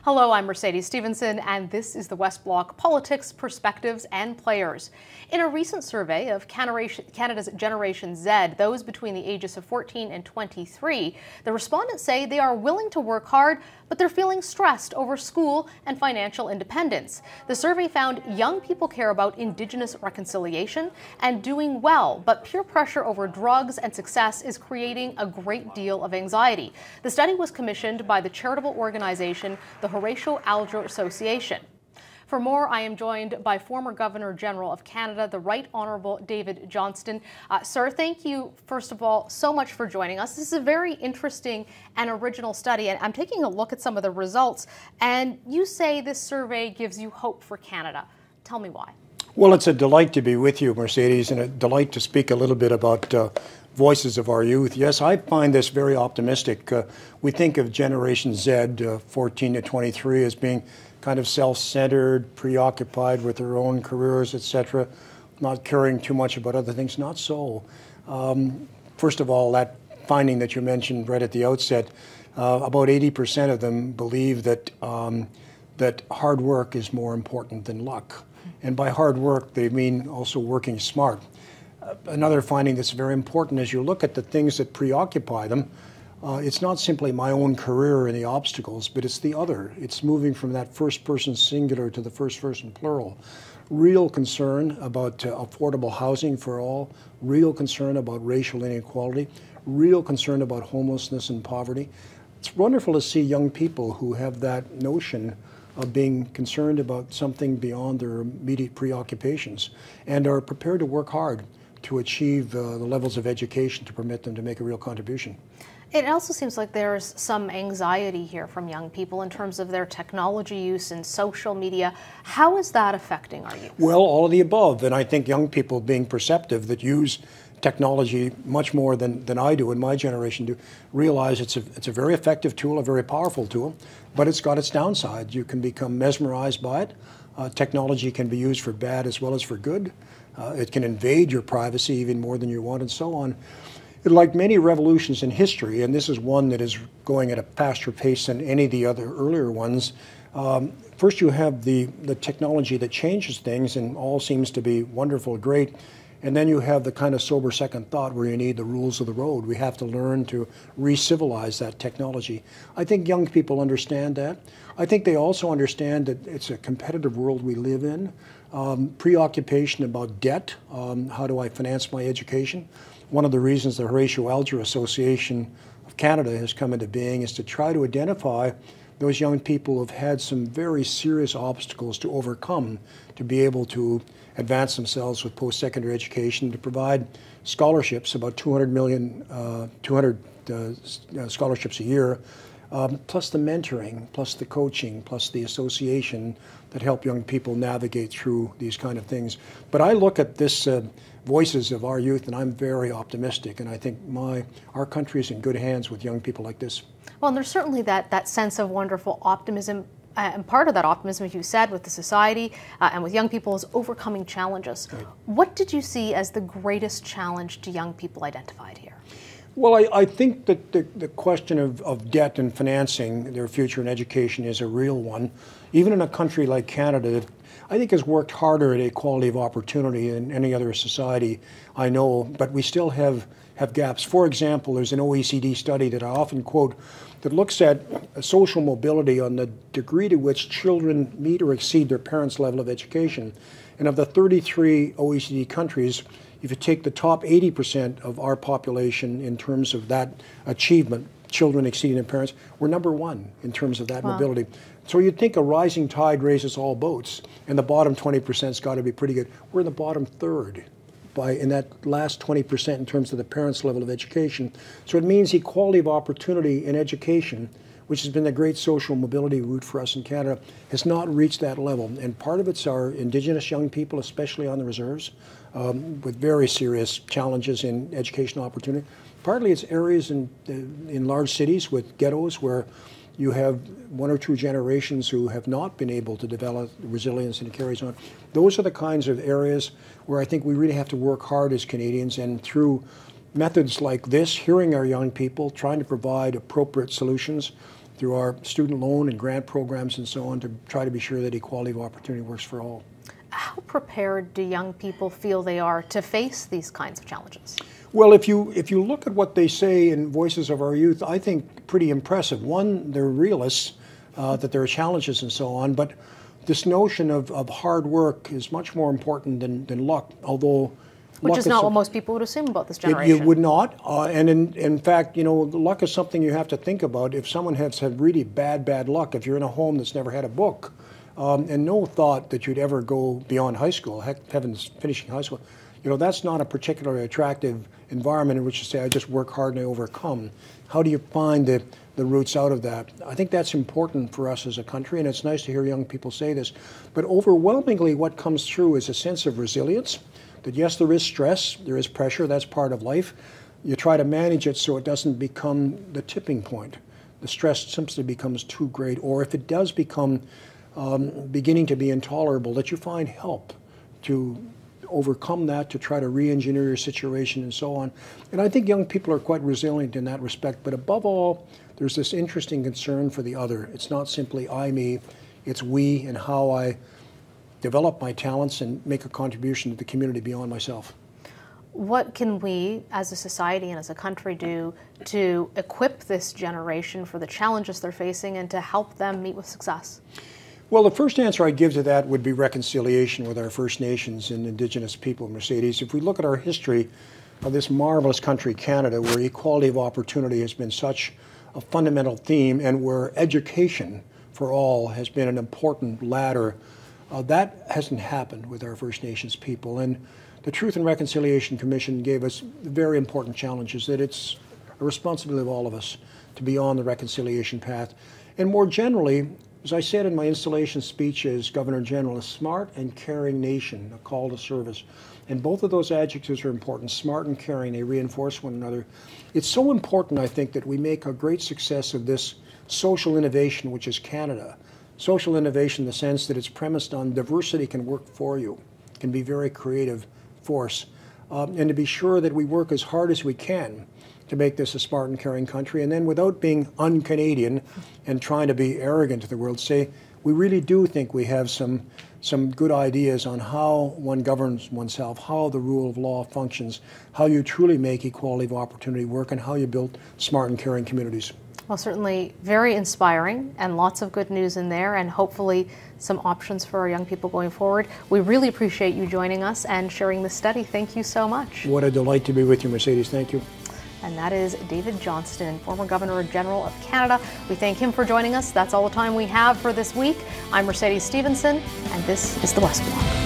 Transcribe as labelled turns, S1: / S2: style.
S1: Hello, I'm Mercedes Stephenson, and this is the West Block Politics, Perspectives, and Players. In a recent survey of Canada's Generation Z, those between the ages of 14 and 23, the respondents say they are willing to work hard, but they're feeling stressed over school and financial independence. The survey found young people care about Indigenous reconciliation and doing well, but peer pressure over drugs and success is creating a great deal of anxiety. The study was commissioned by the charitable organization, the Horatio Alger Association. For more, I am joined by former Governor General of Canada, the Right Honourable David Johnston. Sir, thank you, first of all, so much for joining us. This is a very interesting and original study, and I'm taking a look at some of the results, and you say this survey gives you hope for Canada. Tell me why.
S2: Well, it's a delight to be with you, Mercedes, and a delight to speak a little bit about voices of our youth. Yes, I find this very optimistic. We think of Generation Z, 14 to 23, as being kind of self-centered, preoccupied with their own careers, etc., not caring too much about other things. Not so. First of all, that finding that you mentioned right at the outset, about 80% of them believe that that hard work is more important than luck. And by hard work, they mean also working smart. Another finding that's very important as you look at the things that preoccupy them, it's not simply my own career and the obstacles, but it's the other. It's moving from that first person singular to the first person plural. Real concern about affordable housing for all, real concern about racial inequality, real concern about homelessness and poverty. It's wonderful to see young people who have that notion of being concerned about something beyond their immediate preoccupations and are prepared to work hard to achieve the levels of education to permit them to make a real contribution.
S1: It also seems like there's some anxiety here from young people in terms of their technology use and social media. How is that affecting our youth?
S2: Well, all of the above. And I think young people being perceptive that use technology much more than I do and my generation do, realize it's a very effective tool, a very powerful tool, but it's got its downside. You can become mesmerized by it. Technology can be used for bad as well as for good. It can invade your privacy even more than you want, and so on. Like many revolutions in history, and this is one that is going at a faster pace than any of the other earlier ones, first you have the technology that changes things and all seems to be wonderful, great, and then you have the kind of sober second thought where you need the rules of the road. We have to learn to re-civilize that technology. I think young people understand that. I think they also understand that it's a competitive world we live in. Preoccupation about debt, how do I finance my education? One of the reasons the Horatio Alger Association of Canada has come into being is to try to identify those young people who have had some very serious obstacles to overcome to be able to advance themselves with post-secondary education, to provide scholarships, about 200 scholarships a year, plus the mentoring, plus the coaching, plus the association that help young people navigate through these kind of things. But I look at this voices of our youth, and I'm very optimistic, and I think our country is in good hands with young people like this.
S1: Well, and there's certainly that sense of wonderful optimism, and part of that optimism, as you said, with the society and with young people is overcoming challenges. Right. What did you see as the greatest challenge to young people identified here?
S2: Well, I think that the question of debt and financing their future in education is a real one. Even in a country like Canada that I think has worked harder at equality of opportunity than any other society I know, but we still have gaps. For example, there's an OECD study that I often quote that looks at social mobility on the degree to which children meet or exceed their parents' level of education. And of the 33 OECD countries, if you take the top 80% of our population in terms of that achievement, children exceeding their parents, we're number one in terms of that mobility. So you'd think a rising tide raises all boats, and the bottom 20%'s got to be pretty good. We're in the bottom third in that last 20% in terms of the parents' level of education. So it means equality of opportunity in education, which has been the great social mobility route for us in Canada, has not reached that level. And part of it's our Indigenous young people, especially on the reserves, with very serious challenges in educational opportunity. Partly it's areas in large cities with ghettos where you have one or two generations who have not been able to develop resilience, and it carries on. Those are the kinds of areas where I think we really have to work hard as Canadians, and through methods like this, hearing our young people, trying to provide appropriate solutions, through our student loan and grant programs and so on to try to be sure that equality of opportunity works for all.
S1: How prepared do young people feel they are to face these kinds of challenges?
S2: Well, if you look at what they say in Voices of Our Youth, I think pretty impressive. One, they're realists, that there are challenges and so on, but this notion of hard work is much more important than luck, although
S1: which is not what most people would assume about this generation.
S2: It would not, and in fact, luck is something you have to think about. If someone has had really bad luck, if you're in a home that's never had a book, and no thought that you'd ever go beyond high school, heavens, finishing high school, that's not a particularly attractive environment in which to say, I just work hard and I overcome. How do you find the roots out of that? I think that's important for us as a country, and it's nice to hear young people say this. But overwhelmingly, what comes through is a sense of resilience, that yes, there is stress, there is pressure, that's part of life. You try to manage it so it doesn't become the tipping point. The stress simply becomes too great, or if it does become beginning to be intolerable, that you find help to overcome that, to try to re-engineer your situation and so on. And I think young people are quite resilient in that respect, but above all, there's this interesting concern for the other. It's not simply I, me, it's we and how I develop my talents and make a contribution to the community beyond myself.
S1: What can we as a society and as a country do to equip this generation for the challenges they're facing and to help them meet with success?
S2: Well, the first answer I'd give to that would be reconciliation with our First Nations and Indigenous people, Mercedes. If we look at our history of this marvelous country, Canada, where equality of opportunity has been such a fundamental theme and where education for all has been an important ladder, that hasn't happened with our First Nations people. And the Truth and Reconciliation Commission gave us very important challenges, that it's a responsibility of all of us to be on the reconciliation path. And more generally, as I said in my installation speech as Governor General, a smart and caring nation, a call to service. And both of those adjectives are important, smart and caring, they reinforce one another. It's so important, I think, that we make a great success of this social innovation, which is Canada. Social innovation in the sense that it's premised on diversity can work for you, can be a very creative force. And to be sure that we work as hard as we can to make this a smart and caring country, and then without being un-Canadian and trying to be arrogant to the world, say, we really do think we have some good ideas on how one governs oneself, how the rule of law functions, how you truly make equality of opportunity work, and how you build smart and caring communities.
S1: Well, certainly very inspiring and lots of good news in there, and hopefully some options for our young people going forward. We really appreciate you joining us and sharing this study. Thank you so much.
S2: What a delight to be with you, Mercedes. Thank you.
S1: And that is David Johnston, former Governor General of Canada. We thank him for joining us. That's all the time we have for this week. I'm Mercedes Stephenson, and this is the West Block.